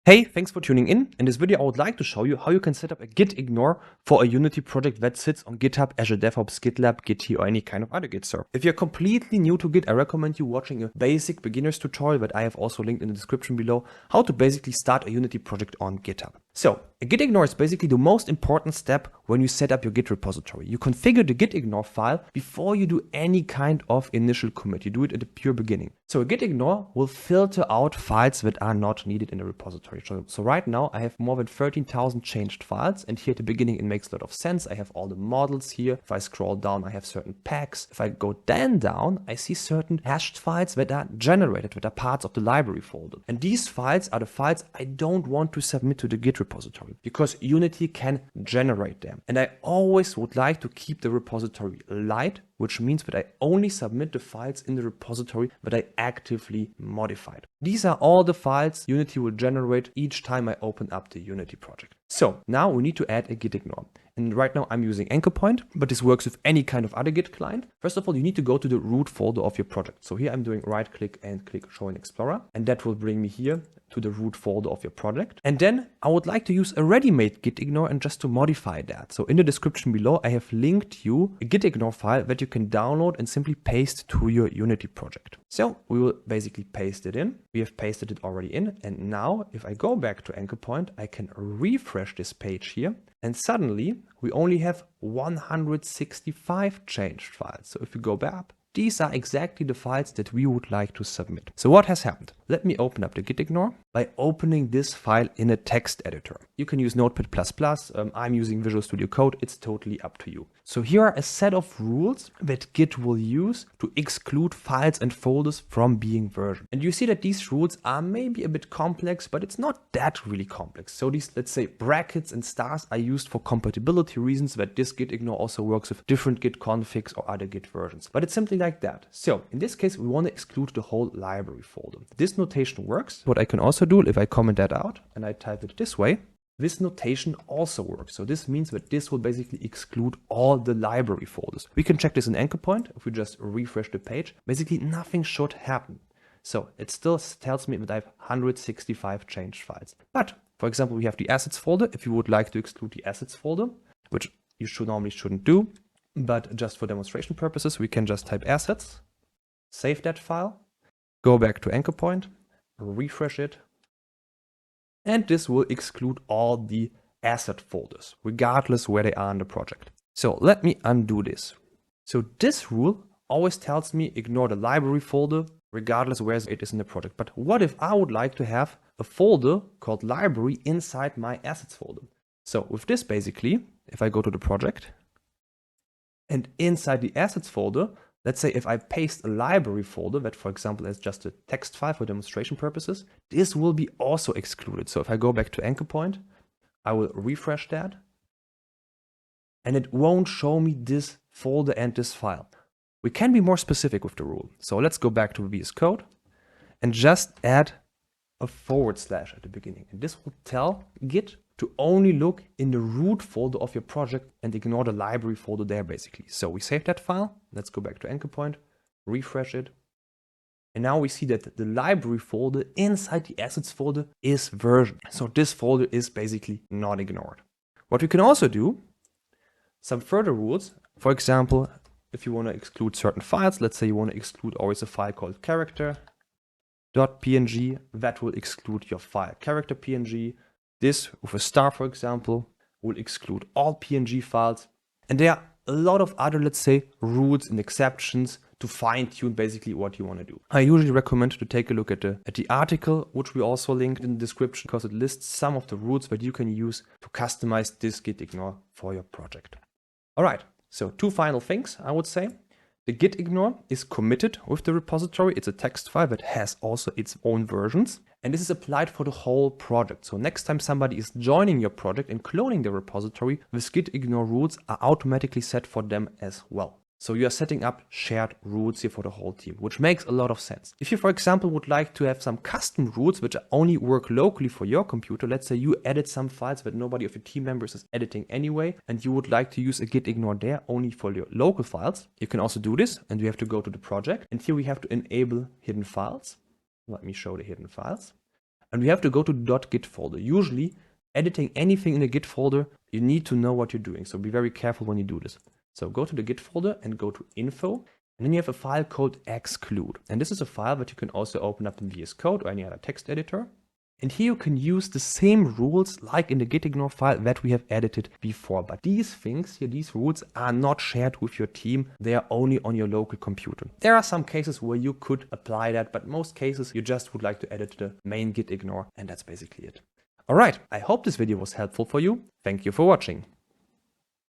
Hey, thanks for tuning in. In this video, I would like to show you how you can set up a gitignore for a Unity project that sits on GitHub, Azure Devops, GitLab, Git, or any kind of other Git server. If you're completely new to Git, I recommend you watching a basic beginner's tutorial that I have also linked in the description below, how to basically start a Unity project on GitHub. So, a gitignore is basically the most important step when you set up your Git repository. You configure the gitignore file before you do any kind of initial commit. You do it at the pure beginning. So a gitignore will filter out files that are not needed in the repository. So right now I have more than 13,000 changed files, and here at the beginning it makes a lot of sense. I have all the models here. If I scroll down, I have certain packs. If I go down, I see certain hashed files that are generated, that are parts of the library folder. And these files are the files I don't want to submit to the Git repository because Unity can generate them. And I always would like to keep the repository light, which means that I only submit the files in the repository that I actively modified. These are all the files Unity will generate each time I open up the Unity project. So now we need to add a gitignore. And right now I'm using Anchorpoint, but this works with any kind of other Git client. First of all, you need to go to the root folder of your project. So here I'm doing right click and click Show in Explorer, and that will bring me here to the root folder of your project. And then I would like to use a ready-made gitignore and just to modify that. So in the description below, I have linked you a gitignore file that you can download and simply paste to your Unity project. So we will basically paste it in. We have pasted it already in. And now if I go back to Anchorpoint, I can refresh this page here. And suddenly we only have 165 changed files. So if we go back, these are exactly the files that we would like to submit. So what has happened? Let me open up the gitignore by opening this file in a text editor. You can use Notepad++. I'm using Visual Studio Code. It's totally up to you. So here are a set of rules that Git will use to exclude files and folders from being versioned. And you see that these rules are maybe a bit complex, but it's not that really complex. So these, let's say, brackets and stars are used for compatibility reasons, that this gitignore also works with different Git configs or other Git versions. But it's simply like that. So in this case, we want to exclude the whole library folder. This notation works. What I can also do, if I comment that out and I type it this way, this notation also works. So this means that this will basically exclude all the library folders. We can check this in Anchorpoint. If we just refresh the page, basically nothing should happen. So it still tells me that I have 165 changed files. But for example, we have the assets folder. If you would like to exclude the assets folder, which you normally shouldn't do, but just for demonstration purposes, we can just type assets, save that file, go back to Anchorpoint, refresh it, and this will exclude all the asset folders, regardless where they are in the project. So let me undo this. So this rule always tells me ignore the library folder, regardless where it is in the project. But what if I would like to have a folder called library inside my assets folder? So with this, basically, if I go to the project, and inside the assets folder, let's say if I paste a library folder that, for example, is just a text file for demonstration purposes, this will be also excluded. So if I go back to Anchorpoint, I will refresh that, and it won't show me this folder and this file. We can be more specific with the rule. So let's go back to VS Code and just add a / at the beginning. And this will tell Git to only look in the root folder of your project and ignore the library folder there, basically. So we save that file. Let's go back to Anchorpoint, refresh it. And now we see that the library folder inside the assets folder is versioned. So this folder is basically not ignored. What we can also do, some further rules. For example, if you want to exclude certain files, let's say you want to exclude always a file called character.png, that will exclude your file character.png. This with a star, for example, will exclude all PNG files. And there are a lot of other, let's say, rules and exceptions to fine-tune basically what you want to do. I usually recommend to take a look at the article, which we also linked in the description, because it lists some of the rules that you can use to customize this gitignore for your project. All right, so two final things, I would say. The gitignore is committed with the repository. It's a text file that has also its own versions. And this is applied for the whole project. So next time somebody is joining your project and cloning the repository, these gitignore rules are automatically set for them as well. So you are setting up shared rules here for the whole team, which makes a lot of sense. If you, for example, would like to have some custom rules which only work locally for your computer, let's say you edit some files that nobody of your team members is editing anyway, and you would like to use a gitignore there only for your local files, you can also do this. And we have to go to the project, and here we have to enable hidden files. Let me show the hidden files. and we have to go to the .git folder. Usually, editing anything in a Git folder, you need to know what you're doing. So be very careful when you do this. So go to the Git folder and go to info. And then you have a file called exclude. And this is a file that you can also open up in VS Code or any other text editor. And here you can use the same rules like in the gitignore file that we have edited before. But these things here, these rules are not shared with your team. They are only on your local computer. There are some cases where you could apply that, but most cases you just would like to edit the main gitignore, and that's basically it. All right, I hope this video was helpful for you. Thank you for watching.